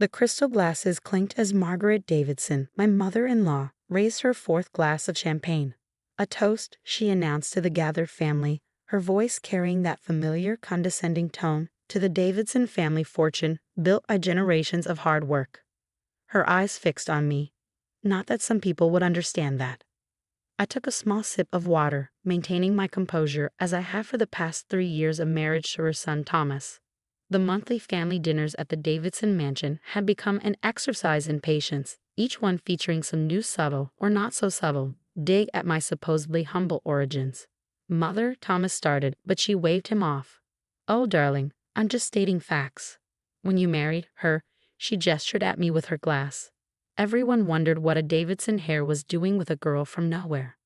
The crystal glasses clinked as Margaret Davidson, my mother-in-law, raised her fourth glass of champagne. A toast, she announced to the gathered family, her voice carrying that familiar, condescending tone, to the Davidson family fortune built by generations of hard work. Her eyes fixed on me. Not that some people would understand that. I took a small sip of water, maintaining my composure as I have for the past 3 years of marriage to her son Thomas. The monthly family dinners at the Davidson mansion had become an exercise in patience, each one featuring some new subtle, or not so subtle, dig at my supposedly humble origins. "Mother," Thomas started, but she waved him off. "Oh, darling, I'm just stating facts. When you married her," she gestured at me with her glass. "Everyone wondered what a Davidson heir was doing with a girl from nowhere."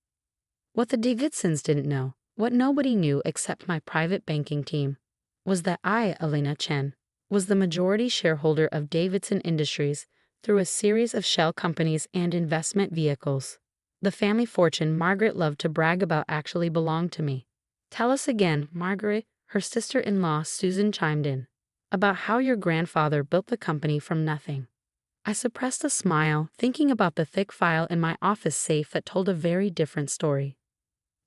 What the Davidsons didn't know, what nobody knew except my private banking team, was that I, Elena Chen, was the majority shareholder of Davidson Industries through a series of shell companies and investment vehicles. The family fortune Margaret loved to brag about actually belonged to me. "Tell us again, Margaret," her sister-in-law Susan chimed in, "about how your grandfather built the company from nothing." I suppressed a smile, thinking about the thick file in my office safe that told a very different story.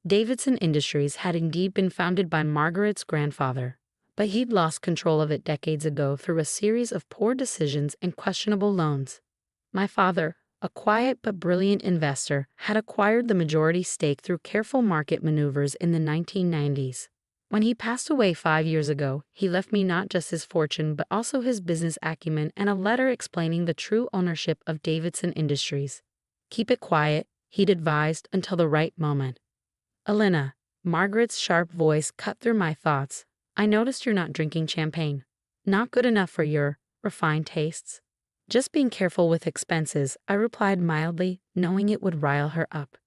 Davidson Industries had indeed been founded by Margaret's grandfather, but he'd lost control of it decades ago through a series of poor decisions and questionable loans. My father, a quiet but brilliant investor, had acquired the majority stake through careful market maneuvers in the 1990s. When he passed away 5 years ago, he left me not just his fortune but also his business acumen and a letter explaining the true ownership of Davidson Industries. "Keep it quiet," he'd advised, "until the right moment." "Elena," Margaret's sharp voice cut through my thoughts, "I noticed you're not drinking champagne. Not good enough for your refined tastes." "Just being careful with expenses," I replied mildly, knowing it would rile her up.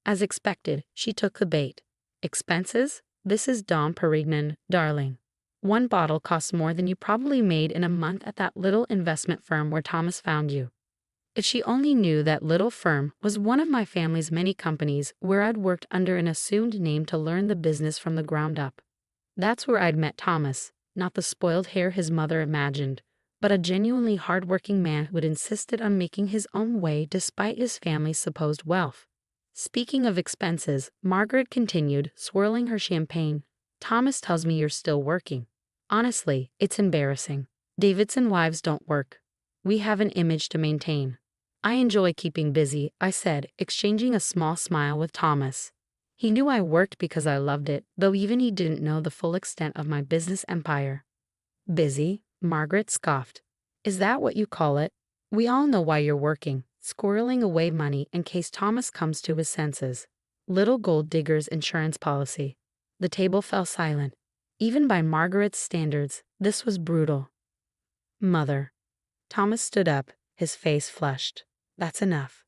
As expected, she took the bait. "Expenses? This is Dom Perignon, darling. One bottle costs more than you probably made in a month at that little investment firm where Thomas found you." If she only knew that little firm was one of my family's many companies where I'd worked under an assumed name to learn the business from the ground up. That's where I'd met Thomas, not the spoiled heir his mother imagined, but a genuinely hard-working man who had insisted on making his own way despite his family's supposed wealth. "Speaking of expenses," Margaret continued, swirling her champagne, "Thomas tells me you're still working. Honestly, it's embarrassing. Davidson wives don't work. We have an image to maintain." "I enjoy keeping busy," I said, exchanging a small smile with Thomas. He knew I worked because I loved it, though even he didn't know the full extent of my business empire. "Busy?" Margaret scoffed. "Is that what you call it? We all know why you're working, squirreling away money in case Thomas comes to his senses. Little gold digger's insurance policy." The table fell silent. Even by Margaret's standards, this was brutal. "Mother." Thomas stood up, his face flushed. "That's enough."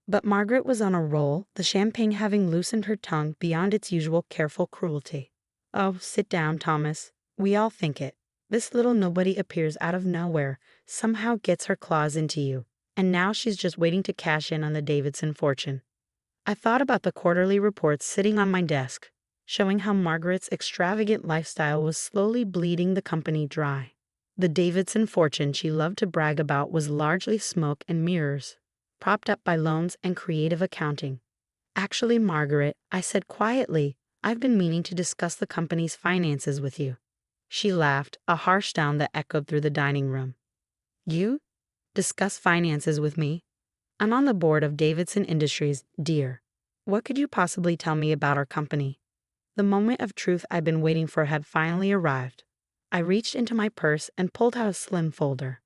But Margaret was on a roll, the champagne having loosened her tongue beyond its usual careful cruelty. "Oh, sit down, Thomas. We all think it. This little nobody appears out of nowhere, somehow gets her claws into you, and now she's just waiting to cash in on the Davidson fortune." I thought about the quarterly reports sitting on my desk, showing how Margaret's extravagant lifestyle was slowly bleeding the company dry. The Davidson fortune she loved to brag about was largely smoke and mirrors, propped up by loans and creative accounting. "Actually, Margaret," I said quietly, "I've been meaning to discuss the company's finances with you." She laughed, a harsh sound that echoed through the dining room. "You? Discuss finances with me? I'm on the board of Davidson Industries, dear. What could you possibly tell me about our company?" The moment of truth I'd been waiting for had finally arrived. I reached into my purse and pulled out a slim folder.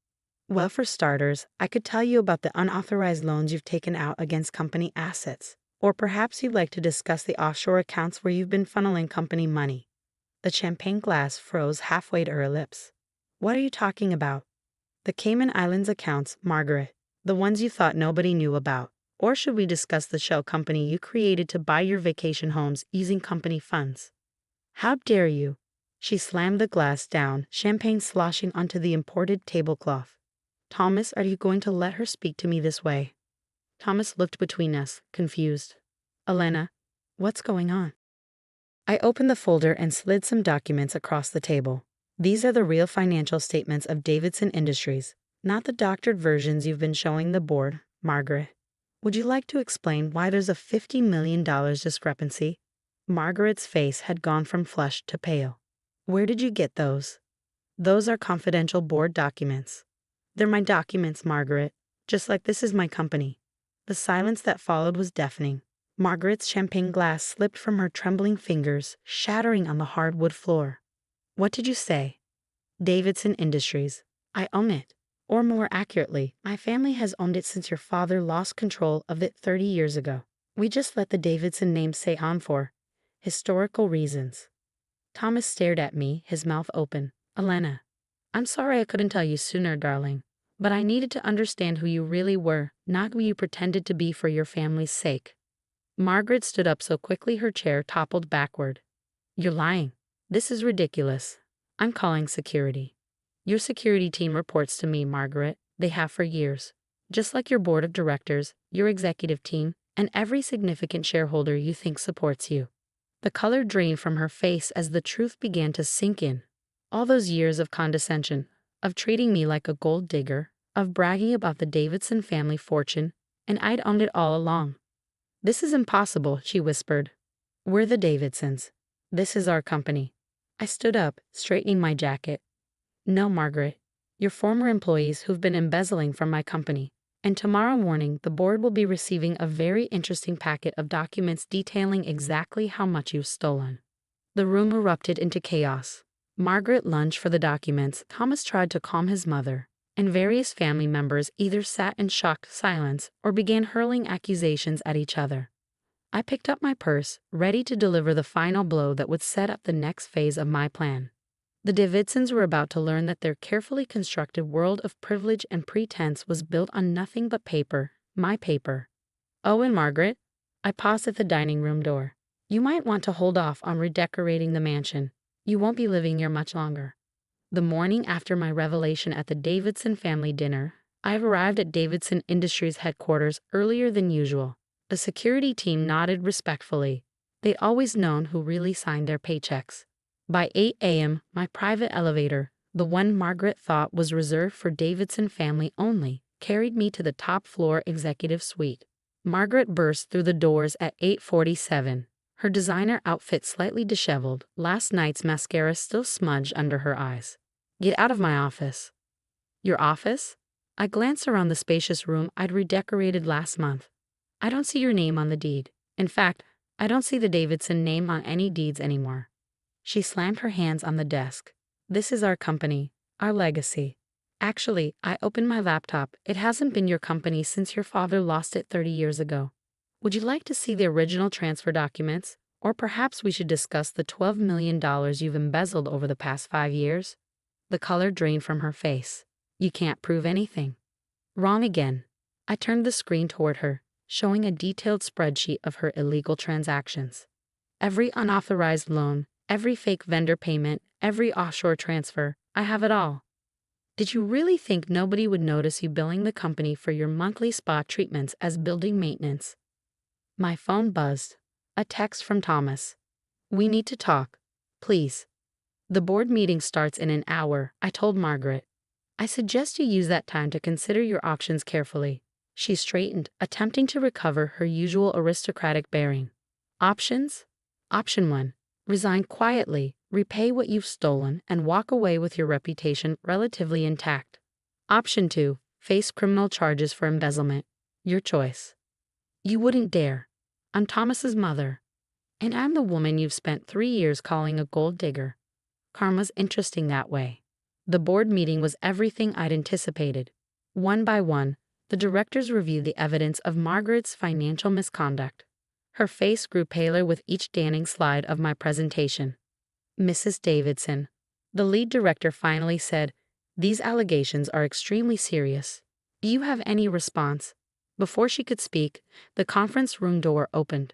"Well, for starters, I could tell you about the unauthorized loans you've taken out against company assets. Or perhaps you'd like to discuss the offshore accounts where you've been funneling company money." The champagne glass froze halfway to her lips. "What are you talking about?" "The Cayman Islands accounts, Margaret. The ones you thought nobody knew about. Or should we discuss the shell company you created to buy your vacation homes using company funds?" "How dare you!" She slammed the glass down, champagne sloshing onto the imported tablecloth. "Thomas, are you going to let her speak to me this way?" Thomas looked between us, confused. "Elena, what's going on?" I opened the folder and slid some documents across the table. "These are the real financial statements of Davidson Industries. Not the doctored versions you've been showing the board, Margaret. Would you like to explain why there's a $50 million discrepancy? Margaret's face had gone from flushed to pale. Where did you get those? Those are confidential board documents. They're my documents, Margaret, just like this is my company. The silence that followed was deafening. Margaret's champagne glass slipped from her trembling fingers, shattering on the hardwood floor. What did you say? Davidson Industries. I own it. Or more accurately, my family has owned it since your father lost control of it 30 years ago. We just let the Davidson name stay on for historical reasons. Thomas stared at me, his mouth open. Elena, I'm sorry I couldn't tell you sooner, darling. But I needed to understand who you really were, not who you pretended to be for your family's sake. Margaret stood up so quickly her chair toppled backward. You're lying. This is ridiculous. I'm calling security. Your security team reports to me, Margaret. They have for years. Just like your board of directors, your executive team, and every significant shareholder you think supports you. The color drained from her face as the truth began to sink in. All those years of condescension, of treating me like a gold digger, of bragging about the Davidson family fortune, and I'd owned it all along. This is impossible, she whispered. We're the Davidsons. This is our company. I stood up, straightening my jacket. No, Margaret. You're former employees who've been embezzling from my company. And tomorrow morning, the board will be receiving a very interesting packet of documents detailing exactly how much you've stolen. The room erupted into chaos. Margaret lunged for the documents. Thomas tried to calm his mother, and various family members either sat in shocked silence or began hurling accusations at each other. I picked up my purse, ready to deliver the final blow that would set up the next phase of my plan. The Davidsons were about to learn that their carefully constructed world of privilege and pretense was built on nothing but paper, my paper. Oh, and Margaret, I paused at the dining room door. You might want to hold off on redecorating the mansion. You won't be living here much longer. The morning after my revelation at the Davidson family dinner, I arrived at Davidson Industries headquarters earlier than usual. The security team nodded respectfully. They'd always known who really signed their paychecks. By 8 a.m., my private elevator, the one Margaret thought was reserved for Davidson family only, carried me to the top floor executive suite. Margaret burst through the doors at 8:47. Her designer outfit slightly disheveled, last night's mascara still smudged under her eyes. Get out of my office. Your office? I glanced around the spacious room I'd redecorated last month. I don't see your name on the deed. In fact, I don't see the Davidson name on any deeds anymore. She slammed her hands on the desk. This is our company, our legacy. Actually, I opened my laptop. It hasn't been your company since your father lost it 30 years ago. Would you like to see the original transfer documents? Or perhaps we should discuss the $12 million you've embezzled over the past 5 years? The color drained from her face. You can't prove anything. Wrong again. I turned the screen toward her, showing a detailed spreadsheet of her illegal transactions. Every unauthorized loan, every fake vendor payment, every offshore transfer, I have it all. Did you really think nobody would notice you billing the company for your monthly spa treatments as building maintenance? My phone buzzed. A text from Thomas. We need to talk. Please. The board meeting starts in an hour, I told Margaret. I suggest you use that time to consider your options carefully. She straightened, attempting to recover her usual aristocratic bearing. Options? Option 1. Resign quietly, repay what you've stolen, and walk away with your reputation relatively intact. Option 2. Face criminal charges for embezzlement. Your choice. You wouldn't dare. I'm Thomas's mother. And I'm the woman you've spent 3 years calling a gold digger. Karma's interesting that way. The board meeting was everything I'd anticipated. One by one, the directors reviewed the evidence of Margaret's financial misconduct. Her face grew paler with each damning slide of my presentation. Mrs. Davidson, the lead director finally said, these allegations are extremely serious. Do you have any response? Before she could speak, the conference room door opened.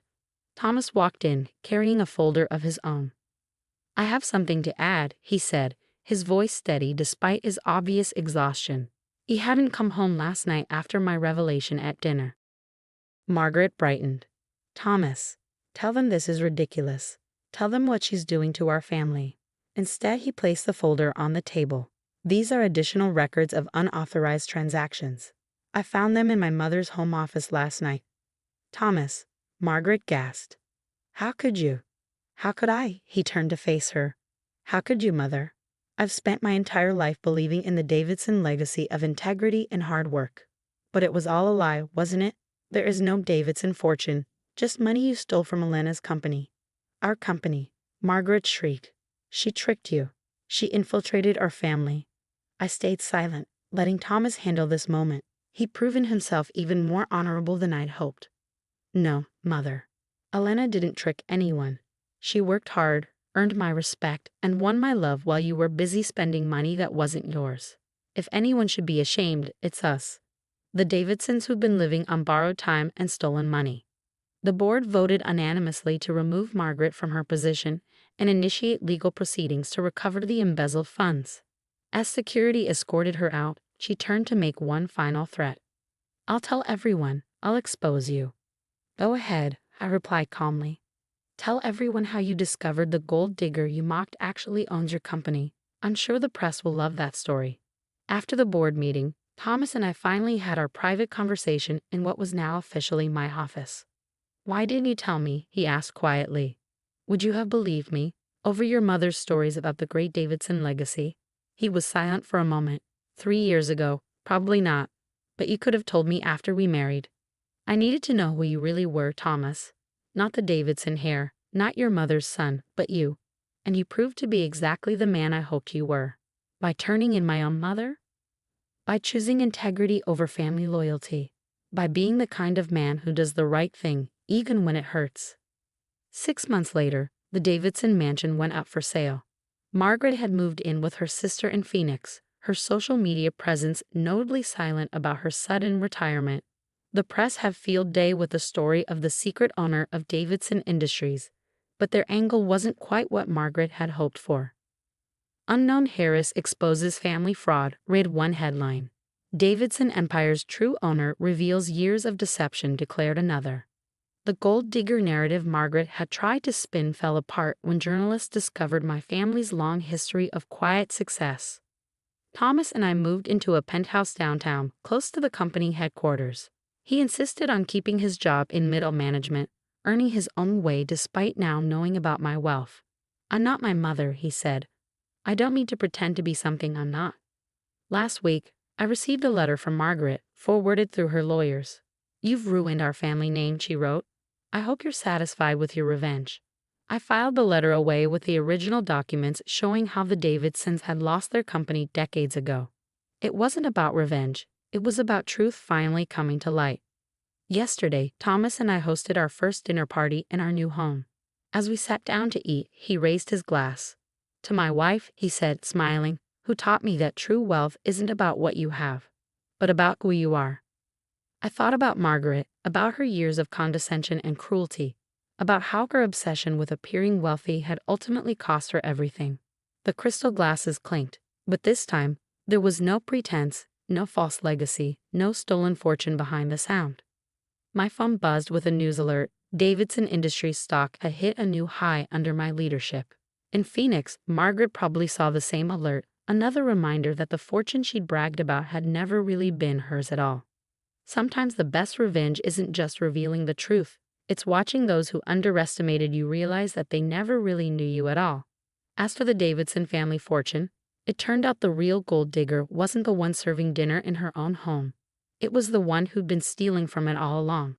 Thomas walked in, carrying a folder of his own. I have something to add, he said, his voice steady despite his obvious exhaustion. He hadn't come home last night after my revelation at dinner. Margaret brightened. Thomas, tell them this is ridiculous. Tell them what she's doing to our family. Instead, he placed the folder on the table. These are additional records of unauthorized transactions. I found them in my mother's home office last night. Thomas, Margaret gasped. How could you? How could I? He turned to face her. How could you, Mother? I've spent my entire life believing in the Davidson legacy of integrity and hard work. But it was all a lie, wasn't it? There is no Davidson fortune, just money you stole from Elena's company. Our company, Margaret shrieked. She tricked you. She infiltrated our family. I stayed silent, letting Thomas handle this moment. He'd proven himself even more honorable than I'd hoped. No, Mother. Elena didn't trick anyone. She worked hard, earned my respect, and won my love while you were busy spending money that wasn't yours. If anyone should be ashamed, it's us. The Davidsons who've been living on borrowed time and stolen money. The board voted unanimously to remove Margaret from her position and initiate legal proceedings to recover the embezzled funds. As security escorted her out, she turned to make one final threat. I'll tell everyone. I'll expose you. Go ahead, I replied calmly. Tell everyone how you discovered the gold digger you mocked actually owns your company. I'm sure the press will love that story. After the board meeting, Thomas and I finally had our private conversation in what was now officially my office. Why didn't you tell me? He asked quietly. Would you have believed me, over your mother's stories about the great Davidson legacy? He was silent for a moment. 3 years ago, probably not, but you could have told me after we married. I needed to know who you really were, Thomas. Not the Davidson heir, not your mother's son, but you. And you proved to be exactly the man I hoped you were. By turning in my own mother? By choosing integrity over family loyalty. By being the kind of man who does the right thing, even when it hurts. 6 months later, the Davidson mansion went up for sale. Margaret had moved in with her sister in Phoenix, her social media presence notably silent about her sudden retirement. The press had field day with the story of the secret owner of Davidson Industries, but their angle wasn't quite what Margaret had hoped for. Unknown Harris exposes family fraud, read one headline. Davidson Empire's true owner reveals years of deception, declared another. The gold digger narrative Margaret had tried to spin fell apart when journalists discovered my family's long history of quiet success. Thomas and I moved into a penthouse downtown, close to the company headquarters. He insisted on keeping his job in middle management, earning his own way despite now knowing about my wealth. I'm not my mother, he said. I don't mean to pretend to be something I'm not. Last week, I received a letter from Margaret, forwarded through her lawyers. You've ruined our family name, she wrote. I hope you're satisfied with your revenge. I filed the letter away with the original documents showing how the Davidsons had lost their company decades ago. It wasn't about revenge. It was about truth finally coming to light. Yesterday, Thomas and I hosted our first dinner party in our new home. As we sat down to eat, he raised his glass. To my wife, he said, smiling, who taught me that true wealth isn't about what you have, but about who you are. I thought about Margaret, about her years of condescension and cruelty, about how her obsession with appearing wealthy had ultimately cost her everything. The crystal glasses clinked, but this time, there was no pretense, no false legacy, no stolen fortune behind the sound. My phone buzzed with a news alert. Davidson Industries stock had hit a new high under my leadership. In Phoenix, Margaret probably saw the same alert, another reminder that the fortune she'd bragged about had never really been hers at all. Sometimes the best revenge isn't just revealing the truth, it's watching those who underestimated you realize that they never really knew you at all. As for the Davidson family fortune, it turned out the real gold digger wasn't the one serving dinner in her own home. It was the one who'd been stealing from it all along.